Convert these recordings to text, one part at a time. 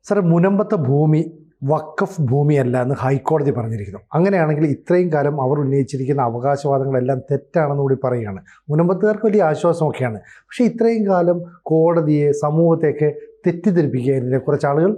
സാറേ, മുനമ്പത്തെ ഭൂമി വഖഫ് ഭൂമിയല്ല എന്ന് ഹൈക്കോടതി പറഞ്ഞിരിക്കുന്നു. അങ്ങനെയാണെങ്കിൽ ഇത്രയും കാലം അവർ ഉന്നയിച്ചിരിക്കുന്ന അവകാശവാദങ്ങളെല്ലാം തെറ്റാണെന്ന് കൂടി പറയുകയാണ്. മുനമ്പത്തുകാർക്ക് വലിയ ആശ്വാസമൊക്കെയാണ്. പക്ഷേ ഇത്രയും കാലം കോടതിയെ, സമൂഹത്തെയൊക്കെ തെറ്റിദ്ധരിപ്പിക്കുക കുറച്ച് ആളുകൾ.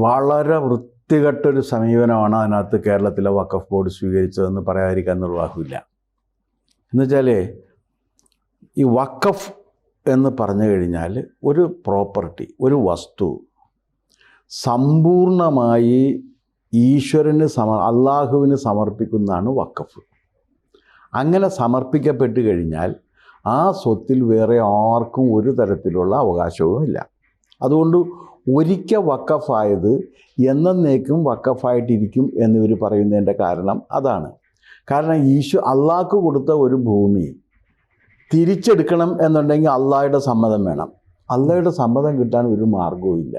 വളരെ വൃത്തികെട്ടൊരു സമീപനമാണ് അതിനകത്ത് കേരളത്തിലെ വഖഫ് ബോർഡ് സ്വീകരിച്ചതെന്ന് പറയാതിരിക്കാൻ നിർവാഹമില്ല. എന്നുവെച്ചാൽ ഈ വഖഫ് എന്ന് പറഞ്ഞു കഴിഞ്ഞാൽ ഒരു പ്രോപ്പർട്ടി, ഒരു വസ്തു സമ്പൂർണമായി ഈശ്വരന് അള്ളാഹുവിന് സമർപ്പിക്കുന്നതാണ് വഖഫ്. അങ്ങനെ സമർപ്പിക്കപ്പെട്ട് കഴിഞ്ഞാൽ ആ സ്വത്തിൽ വേറെ ആർക്കും ഒരു തരത്തിലുള്ള അവകാശവുമില്ല. അതുകൊണ്ട് ഒരിക്കൽ വഖഫായത് എന്നേക്കും വഖഫായിട്ടിരിക്കും എന്നിവർ പറയുന്നതിൻ്റെ കാരണം അതാണ്. കാരണം അള്ളാഹ്ക്ക് കൊടുത്ത ഒരു ഭൂമി തിരിച്ചെടുക്കണം എന്നുണ്ടെങ്കിൽ അള്ളാഹയുടെ സമ്മതം വേണം. അള്ളാഹയുടെ സമ്മതം കിട്ടാൻ ഒരു മാർഗവും ഇല്ല.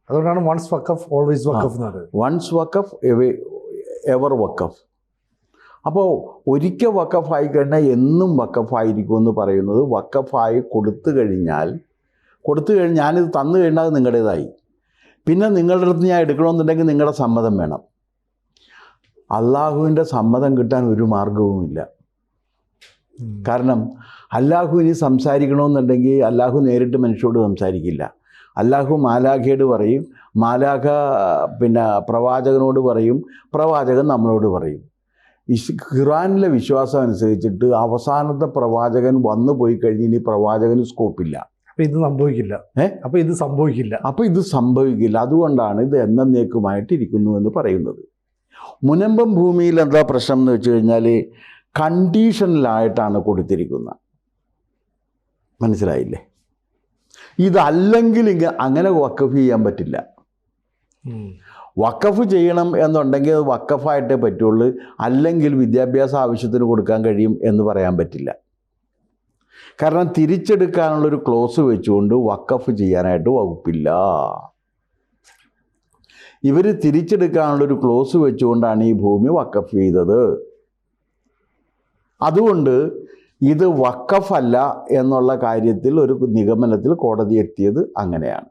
അതുകൊണ്ടാണ് വൺസ് വഖഫ് ഓൾവേസ് വഖഫ് എന്ന് പറയുന്നത്. വൺസ് വഖഫ് എവർ വഖഫ്. അപ്പോൾ ഒരിക്കൽ വഖഫായി കഴിഞ്ഞാൽ എന്നും വഖഫായിരിക്കുമെന്ന് പറയുന്നത്, വഖഫായി കൊടുത്തു കഴിഞ്ഞാൽ ഞാനിത് തന്നു കഴിഞ്ഞാൽ അത് നിങ്ങളുടേതായി. പിന്നെ നിങ്ങളുടെ അടുത്ത് ഞാൻ എടുക്കണമെന്നുണ്ടെങ്കിൽ നിങ്ങളുടെ സമ്മതം വേണം. അള്ളാഹുവിൻ്റെ സമ്മതം കിട്ടാൻ ഒരു മാർഗവുമില്ല. കാരണം അല്ലാഹു ഇനി സംസാരിക്കണമെന്നുണ്ടെങ്കിൽ അല്ലാഹു നേരിട്ട് മനുഷ്യരോട് സംസാരിക്കില്ല. അല്ലാഹു മാലാഖയോട് പറയും, മാലാഖ പ്രവാചകനോട് പറയും, പ്രവാചകൻ നമ്മളോട് പറയും. ഖുർആനിലെ വിശ്വാസം അനുസരിച്ചിട്ട് അവസാനത്തെ പ്രവാചകൻ വന്നു പോയി കഴിഞ്ഞ് ഇനി പ്രവാചകന് സ്കോപ്പില്ല. അപ്പോൾ ഇത് സംഭവിക്കില്ല. അതുകൊണ്ടാണ് ഇത് എന്നേക്കുമായിട്ടിരിക്കുന്നു എന്ന് പറയുന്നത്. മുനമ്പം ഭൂമിയിൽ എന്താ പ്രശ്നം എന്ന് വെച്ച് കഴിഞ്ഞാൽ കണ്ടീഷനിലായിട്ടാണ് കൊടുത്തിരിക്കുന്നത്. മനസ്സിലായില്ലേ? ഇതല്ലെങ്കിൽ അങ്ങനെ വഖഫ് ചെയ്യാൻ പറ്റില്ല. വഖഫ് ചെയ്യണം എന്നുണ്ടെങ്കിൽ അത് വഖഫായിട്ടേ പറ്റുള്ളൂ. അല്ലെങ്കിൽ വിദ്യാഭ്യാസ ആവശ്യത്തിന് കൊടുക്കാൻ കഴിയും എന്ന് പറയാൻ പറ്റില്ല. കാരണം തിരിച്ചെടുക്കാനുള്ളൊരു ക്ലോസ് വെച്ചുകൊണ്ട് വഖഫ് ചെയ്യാനായിട്ട് വകുപ്പില്ല. ഇവർ തിരിച്ചെടുക്കാനുള്ളൊരു ക്ലോസ് വെച്ചുകൊണ്ടാണ് ഈ ഭൂമി വഖഫ് ചെയ്തത്. അതുകൊണ്ട് ഇത് വഖഫല്ല എന്നുള്ള കാര്യത്തിൽ ഒരു നിഗമനത്തിൽ കോടതി എത്തിയത് അങ്ങനെയാണ്.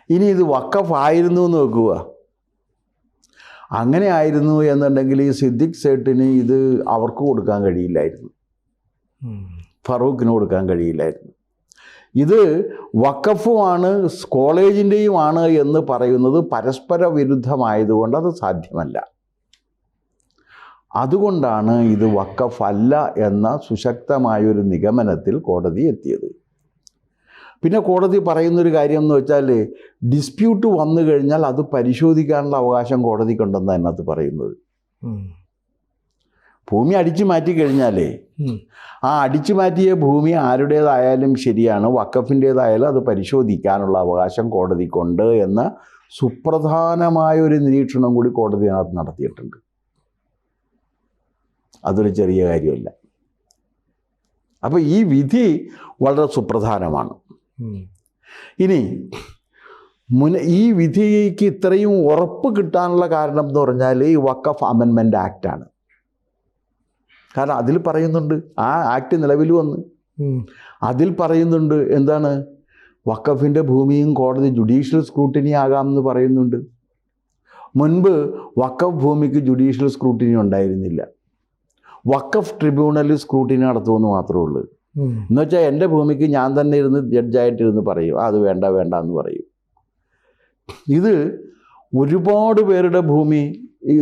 ഇനി ഇത് വഖഫ് ആയിരുന്നു എന്ന് വെക്കുക. അങ്ങനെ ആയിരുന്നു എന്നുണ്ടെങ്കിൽ ഈ സിദ്ദിഖ് സേട്ടിന് ഇത് അവർക്ക് കൊടുക്കാൻ കഴിയില്ലായിരുന്നു, ഫറൂഖിന് കൊടുക്കാൻ കഴിയില്ലായിരുന്നു. ഇത് വഖഫുമാണ്, കോളേജിൻ്റെയുമാണ് എന്ന് പറയുന്നത് പരസ്പര വിരുദ്ധമായതുകൊണ്ട് അത് സാധ്യമല്ല. അതുകൊണ്ടാണ് ഇത് വഖഫ് അല്ല എന്ന സുശക്തമായൊരു നിഗമനത്തിൽ കോടതി എത്തിയത്. പിന്നെ കോടതി പറയുന്നൊരു കാര്യം എന്ന് വെച്ചാൽ, ഡിസ്പ്യൂട്ട് വന്നു കഴിഞ്ഞാൽ അത് പരിശോധിക്കാനുള്ള അവകാശം കോടതിക്കുണ്ടെന്ന് അതിനകത്ത് പറയുന്നത്. ഭൂമി അടിച്ചു മാറ്റി കഴിഞ്ഞാലേ ആ അടിച്ചു മാറ്റിയ ഭൂമി ആരുടേതായാലും ശരിയാണ്, വഖഫിൻ്റേതായാലും അത് പരിശോധിക്കാനുള്ള അവകാശം കോടതിക്കുണ്ട് എന്ന സുപ്രധാനമായൊരു നിരീക്ഷണം കൂടി കോടതി അതിനകത്ത് നടത്തിയിട്ടുണ്ട്. അതൊരു ചെറിയ കാര്യമല്ല. അപ്പോൾ ഈ വിധി വളരെ സുപ്രധാനമാണ്. ഇനി ഈ വിധിക്ക് ഇത്രയും ഉറപ്പ് കിട്ടാനുള്ള കാരണം എന്ന് പറഞ്ഞാൽ ഈ വഖഫ് അമെൻമെൻ്റ് ആക്റ്റാണ്. കാരണം അതിൽ പറയുന്നുണ്ട്, ആ ആക്ട് നിലവിൽ വന്ന് അതിൽ പറയുന്നുണ്ട് എന്താണ്, വഖഫിൻ്റെ ഭൂമിയും കോടതി ജുഡീഷ്യൽ സ്ക്രൂട്ടിനി ആകാമെന്ന് പറയുന്നുണ്ട്. മുൻപ് വഖഫ് ഭൂമിക്ക് ജുഡീഷ്യൽ സ്ക്രൂട്ടിനി ഉണ്ടായിരുന്നില്ല. വഖഫ് ട്രിബ്യൂണലിൽ സ്ക്രൂട്ടിനി നടത്തുമെന്ന് മാത്രമേ ഉള്ളൂ. എന്നുവെച്ചാൽ എൻ്റെ ഭൂമിക്ക് ഞാൻ തന്നെ ഇരുന്ന് ജഡ്ജായിട്ടിരുന്ന് പറയും, അത് വേണ്ട എന്ന് പറയും. ഇത് ഒരുപാട് പേരുടെ ഭൂമി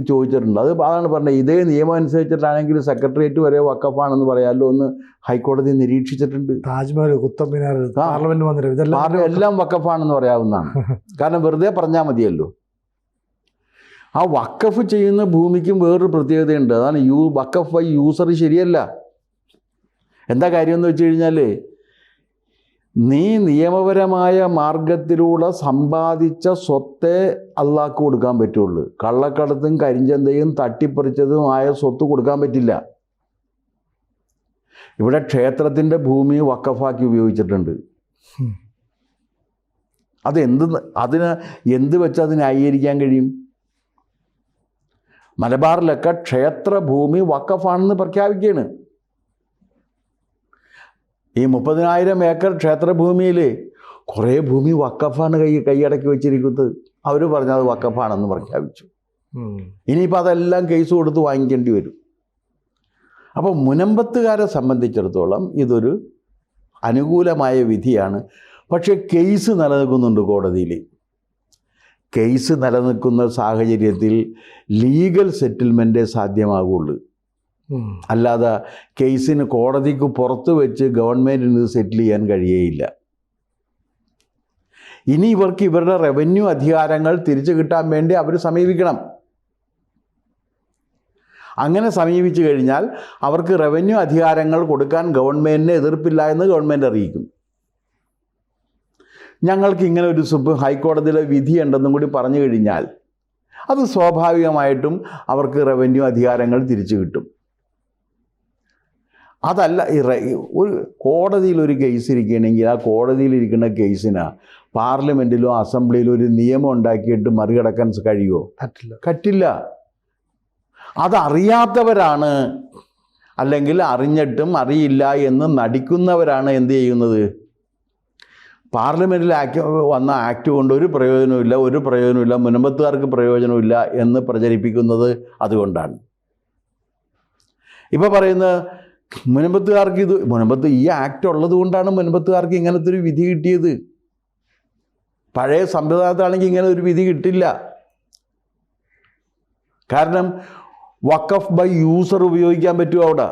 ചോദിച്ചിട്ടുണ്ട്. അതാണ് പറഞ്ഞത്, ഇതേ നിയമം അനുസരിച്ചിട്ടാണെങ്കിൽ സെക്രട്ടേറിയറ്റ് വരെ വഖഫാണെന്ന് പറയാമല്ലോ എന്ന് ഹൈക്കോടതി നിരീക്ഷിച്ചിട്ടുണ്ട്. താജ്മഹൽ, കുത്തബ് മിനാർ, പാർലമെന്റ് മന്ദിരം, ഇതെല്ലാം എല്ലാം വഖഫാണെന്ന് പറയാവുന്നതാണ്. കാരണം വെറുതെ പറഞ്ഞാൽ മതിയല്ലോ. ആ വഖഫ് ചെയ്യുന്ന ഭൂമിക്കും വേറൊരു പ്രത്യേകതയുണ്ട്. അതാണ് വഖഫ് ബൈ യൂസർ ശരിയല്ല. എന്താ കാര്യമെന്ന് വെച്ച് കഴിഞ്ഞാൽ, നീ നിയമപരമായ മാർഗത്തിലൂടെ സമ്പാദിച്ച സ്വത്തെ അള്ളാഹ്ക്ക് കൊടുക്കാൻ പറ്റുള്ളൂ. കള്ളക്കടത്തും കരിഞ്ചന്തയും തട്ടിപ്പറിച്ചതുമായ സ്വത്ത് കൊടുക്കാൻ പറ്റില്ല. ഇവിടെ ക്ഷേത്രത്തിൻ്റെ ഭൂമി വഖഫാക്കി ഉപയോഗിച്ചിട്ടുണ്ട്. അതിന് എന്ത് വെച്ച് അതിന് ന്യായീകരിക്കാൻ കഴിയും? മലബാറിലൊക്കെ ക്ഷേത്രഭൂമി വഖഫാണെന്ന് പ്രഖ്യാപിക്കുകയാണ്. ഈ 30,000 ഏക്കർ ക്ഷേത്രഭൂമിയിൽ കുറേ ഭൂമി വക്കഫാണ് കൈയടക്കി വെച്ചിരിക്കുന്നത്. അവർ പറഞ്ഞത് വക്കഫാണെന്ന് പ്രഖ്യാപിച്ചു. ഇനിയിപ്പോൾ അതെല്ലാം കേസ് കൊടുത്ത് വാങ്ങിക്കേണ്ടി വരും. അപ്പോൾ മുനമ്പത്തുകാരെ സംബന്ധിച്ചിടത്തോളം ഇതൊരു അനുകൂലമായ വിധിയാണ്. പക്ഷേ കേസ് നിലനിൽക്കുന്നുണ്ട് കോടതിയിൽ. കേസ് നിലനിൽക്കുന്ന സാഹചര്യത്തിൽ ലീഗൽ സെറ്റിൽമെൻറ്റേ സാധ്യമാകുള്ളൂ. അല്ലാതെ കേസിന് കോടതിക്ക് പുറത്ത് വെച്ച് ഗവൺമെൻറ്റിന് സെറ്റിൽ ചെയ്യാൻ കഴിയുകയില്ല. ഇനി ഇവർക്ക് ഇവരുടെ റവന്യൂ അധികാരങ്ങൾ തിരിച്ചു കിട്ടാൻ വേണ്ടി അവർ സമീപിക്കണം. അങ്ങനെ സമീപിച്ചു കഴിഞ്ഞാൽ അവർക്ക് റവന്യൂ അധികാരങ്ങൾ കൊടുക്കാൻ ഗവൺമെൻറ്റിന് എതിർപ്പില്ല എന്ന് ഗവൺമെൻറ് അറിയിക്കും. ഞങ്ങൾക്ക് ഇങ്ങനെ ഒരു ഹൈക്കോടതിയിലെ വിധിയുണ്ടെന്നും കൂടി പറഞ്ഞു കഴിഞ്ഞാൽ അത് സ്വാഭാവികമായിട്ടും അവർക്ക് റവന്യൂ അധികാരങ്ങൾ തിരിച്ചു കിട്ടും. അതല്ല, ഒരു കോടതിയിലൊരു കേസ് ഇരിക്കുകയാണെങ്കിൽ ആ കോടതിയിലിരിക്കുന്ന കേസിന് പാർലമെൻറ്റിലോ അസംബ്ലിയിലോ ഒരു നിയമം ഉണ്ടാക്കിയിട്ട് മറികടക്കാൻ കഴിയുമോ? പറ്റില്ല. അതറിയാത്തവരാണ്, അല്ലെങ്കിൽ അറിഞ്ഞിട്ടും അറിയില്ല എന്ന് നടിക്കുന്നവരാണ് എന്ത് ചെയ്യുന്നത്? പാർലമെൻറ്റിൽ വന്ന ആക്ട് കൊണ്ട് ഒരു പ്രയോജനമില്ല, മുനമ്പത്തുകാർക്ക് പ്രയോജനമില്ല എന്ന് പ്രചരിപ്പിക്കുന്നത് അതുകൊണ്ടാണ്. ഇപ്പോൾ പറയുന്ന മുനമ്പത്തുകാർക്ക് മുനമ്പത്ത് ഈ ആക്ട് ഉള്ളത് കൊണ്ടാണ് മുനമ്പത്തുകാർക്ക് ഇങ്ങനത്തെ ഒരു വിധി കിട്ടിയത്. പഴയ സമ്പ്രദായത്തിലാണെങ്കിൽ ഇങ്ങനെ ഒരു വിധി കിട്ടില്ല. കാരണം വഖഫ് ബൈ യൂസർ ഉപയോഗിക്കാൻ പറ്റുമോ? അവിടെ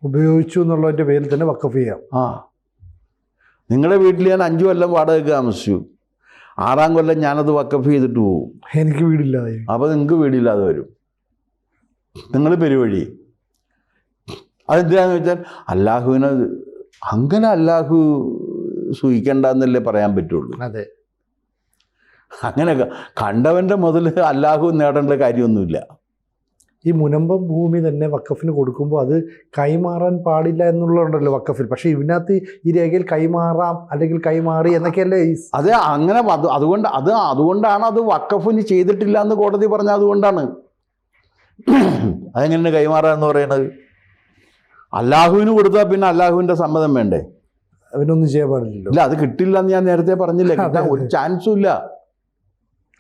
ഉപയോഗിച്ചു എന്നുള്ളതിൻ്റെ പേരിൽ തന്നെ വഖഫ് ചെയ്യാം. നിങ്ങളുടെ വീട്ടിൽ ഞാൻ 5 കൊല്ലം വാടകയ്ക്ക് താമസിച്ചു. 6-ാം കൊല്ലം ഞാനത് വഖഫ് ചെയ്തിട്ട് പോകും. എനിക്ക് വീടില്ലാതെ. അപ്പോൾ നിങ്ങൾക്ക് വീടില്ലാതെ വരും. നിങ്ങൾ പെരുവഴി. അതെന്തിനാന്ന് വെച്ചാൽ അല്ലാഹുവിനെ അങ്ങനെ അല്ലാഹു സൂഹിക്കണ്ടെന്നല്ലേ പറയാൻ പറ്റുള്ളൂ. അതെ, അങ്ങനെ കണ്ടവൻ്റെ മുതൽ അല്ലാഹു നേടേണ്ട കാര്യമൊന്നുമില്ല. ഈ മുനമ്പം ഭൂമി തന്നെ വഖഫിന് കൊടുക്കുമ്പോൾ അത് കൈമാറാൻ പാടില്ല എന്നുള്ളതുണ്ടല്ലോ വഖഫിൽ. പക്ഷേ ഇതിനകത്ത് ഈ രേഖയിൽ കൈമാറാം അല്ലെങ്കിൽ കൈമാറി എന്നൊക്കെയല്ലേ. അത് അങ്ങനെ അതുകൊണ്ടാണ് അത് വഖഫിന് ചെയ്തിട്ടില്ല എന്ന് കോടതി പറഞ്ഞത്. അതുകൊണ്ടാണ്. അതെങ്ങനെയാണ് കൈമാറാന്ന് പറയുന്നത്? അല്ലാഹുവിന് കൊടുത്താൽ പിന്നെ അല്ലാഹുവിൻ്റെ സമ്മതം വേണ്ടേ? അവനൊന്നും ചെയ്യാൻ പാടില്ലല്ലോ. ഇല്ല, അത് കിട്ടില്ല എന്ന് ഞാൻ നേരത്തെ പറഞ്ഞില്ലേ. കിട്ടാൻ ഒരു ചാൻസും ഇല്ല.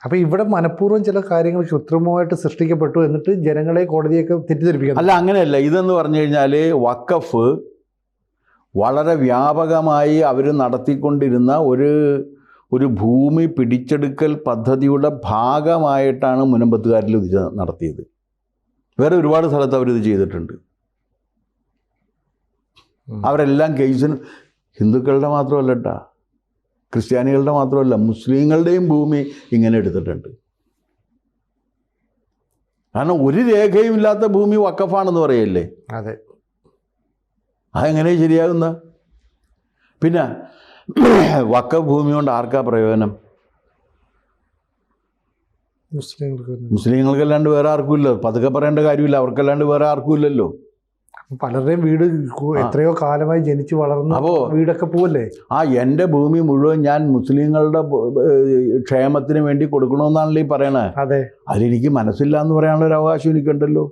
അപ്പോൾ ഇവിടെ മനഃപൂർവ്വം ചില കാര്യങ്ങൾ കൃത്രിമമായിട്ട് സൃഷ്ടിക്കപ്പെട്ടു, എന്നിട്ട് ജനങ്ങളെ കോടതിയൊക്കെ തെറ്റിദ്ധരിപ്പിക്കുന്നു. അല്ല, അങ്ങനെയല്ല. ഇതെന്ന് പറഞ്ഞു കഴിഞ്ഞാൽ വഖഫ് വളരെ വ്യാപകമായി അവർ നടത്തിക്കൊണ്ടിരുന്ന ഒരു ഭൂമി പിടിച്ചെടുക്കൽ പദ്ധതിയുടെ ഭാഗമായിട്ടാണ് മുനമ്പത്തുകാരിൽ ഇത് നടത്തിയത്. വേറെ ഒരുപാട് സ്ഥലത്ത് അവരിത് ചെയ്തിട്ടുണ്ട്. അവരെല്ലാം കേസിന് ഹിന്ദുക്കളുടെ മാത്രമല്ല കേട്ടോ, ക്രിസ്ത്യാനികളുടെ മാത്രമല്ല, മുസ്ലിങ്ങളുടെയും ഭൂമി ഇങ്ങനെ എടുത്തിട്ടുണ്ട്. കാരണം ഒരു രേഖയും ഇല്ലാത്ത ഭൂമി വഖഫാണെന്ന് പറയല്ലേ. അതെ, അതെങ്ങനെ ശരിയാകുന്ന? പിന്നെ വഖഫ് ഭൂമി കൊണ്ട് ആർക്കാ പ്രയോജനം? മുസ്ലിങ്ങൾക്കല്ലാണ്ട് വേറെ ആർക്കും ഇല്ല. പതുക്കെ പറയേണ്ട കാര്യമില്ല, അവർക്കല്ലാണ്ട് വേറെ ആർക്കും ഇല്ലല്ലോ. പലരുടെയും വീട് എത്രയോ കാലമായി ജനിച്ചു വളർന്ന വീടൊക്കെ പോവല്ലേ. എൻ്റെ ഭൂമി മുഴുവൻ ഞാൻ മുസ്ലിങ്ങളുടെ ക്ഷേമത്തിന് വേണ്ടി കൊടുക്കണമെന്നാണല്ലോ ഈ പറയണേ. അതെ, അതിലെനിക്ക് മനസ്സില്ല എന്ന് പറയാനുള്ള ഒരു അവകാശം എനിക്കുണ്ടല്ലോ.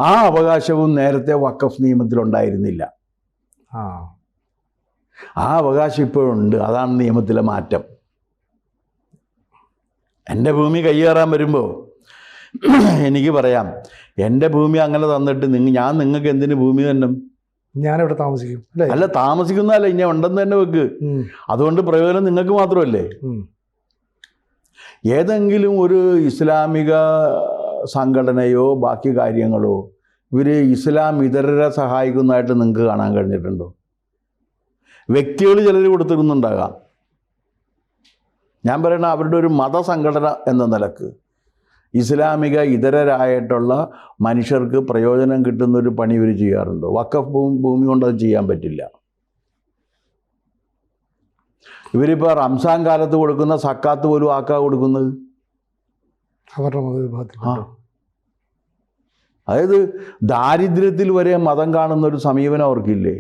ആ അവകാശവും നേരത്തെ വഖഫ് നിയമത്തിലുണ്ടായിരുന്നില്ല. ആ അവകാശം ഇപ്പോഴുണ്ട്. അതാണ് നിയമത്തിലെ മാറ്റം. എൻ്റെ ഭൂമി കയ്യേറാൻ വരുമ്പോൾ എനിക്ക് പറയാം, എൻ്റെ ഭൂമി അങ്ങനെ തന്നിട്ട് ഞാൻ നിങ്ങൾക്ക് എന്തിന് ഭൂമി തന്നെ? ഞാനിവിടെ താമസിക്കും. അല്ല, താമസിക്കുന്നതല്ല, ഇനി ഉണ്ടെന്ന് തന്നെ വെക്ക്. അതുകൊണ്ട് പ്രയോജനം നിങ്ങൾക്ക് മാത്രമല്ലേ. ഏതെങ്കിലും ഒരു ഇസ്ലാമിക സംഘടനയോ ബാക്കി കാര്യങ്ങളോ ഇവർ ഇസ്ലാം ഇതരരെ സഹായിക്കുന്നതായിട്ട് നിങ്ങൾക്ക് കാണാൻ കഴിഞ്ഞിട്ടുണ്ടോ? വ്യക്തികൾ ചിലർ കൊടുത്തിരുന്നുണ്ടാകാം. ഞാൻ പറയണ അവരുടെ ഒരു മതസംഘടന എന്ന നിലക്ക് ഇസ്ലാമിക ഇതരരായിട്ടുള്ള മനുഷ്യർക്ക് പ്രയോജനം കിട്ടുന്നൊരു പണി ഇവർ ചെയ്യാറുണ്ടോ? വഖഫ് ഭൂമി കൊണ്ട് അത് ചെയ്യാൻ പറ്റില്ല. ഇവരിപ്പോൾ റംസാൻ കാലത്ത് കൊടുക്കുന്ന സക്കാത്ത് പോലും ആക്കാ കൊടുക്കുന്നത്. അതായത് ദാരിദ്ര്യത്തിൽ വരെ മതം കാണുന്നൊരു സമീപനം അവർക്കില്ലേ?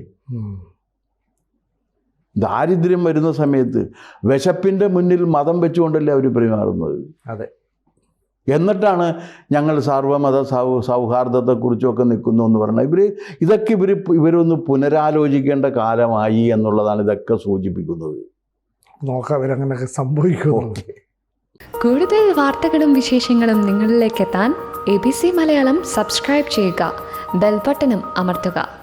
ദാരിദ്ര്യം വരുന്ന സമയത്ത് വിശപ്പിൻ്റെ മുന്നിൽ മതം വെച്ചുകൊണ്ടല്ലേ അവർ പെരുമാറുന്നത്. അതെ. എന്നിട്ടാണ് ഞങ്ങൾ സർവ്വമത സൗഹാർദ്ദത്തെക്കുറിച്ചൊക്കെ നിൽക്കുന്നു എന്ന് പറഞ്ഞാൽ ഇതൊക്കെ ഇവരൊന്ന് പുനരാലോചിക്കേണ്ട കാലമായി എന്നുള്ളതാണ് ഇതൊക്കെ സൂചിപ്പിക്കുന്നത്. നോക്കാം ഇവരങ്ങനെയൊക്കെ സംഭവിക്കുമോ. കൂടുതൽ വാർത്തകളും വിശേഷങ്ങളും നിങ്ങളിലേക്ക് എത്താൻ ABC മലയാളം സബ്സ്ക്രൈബ് ചെയ്യുക, ബെൽബട്ടനും അമർത്തുക.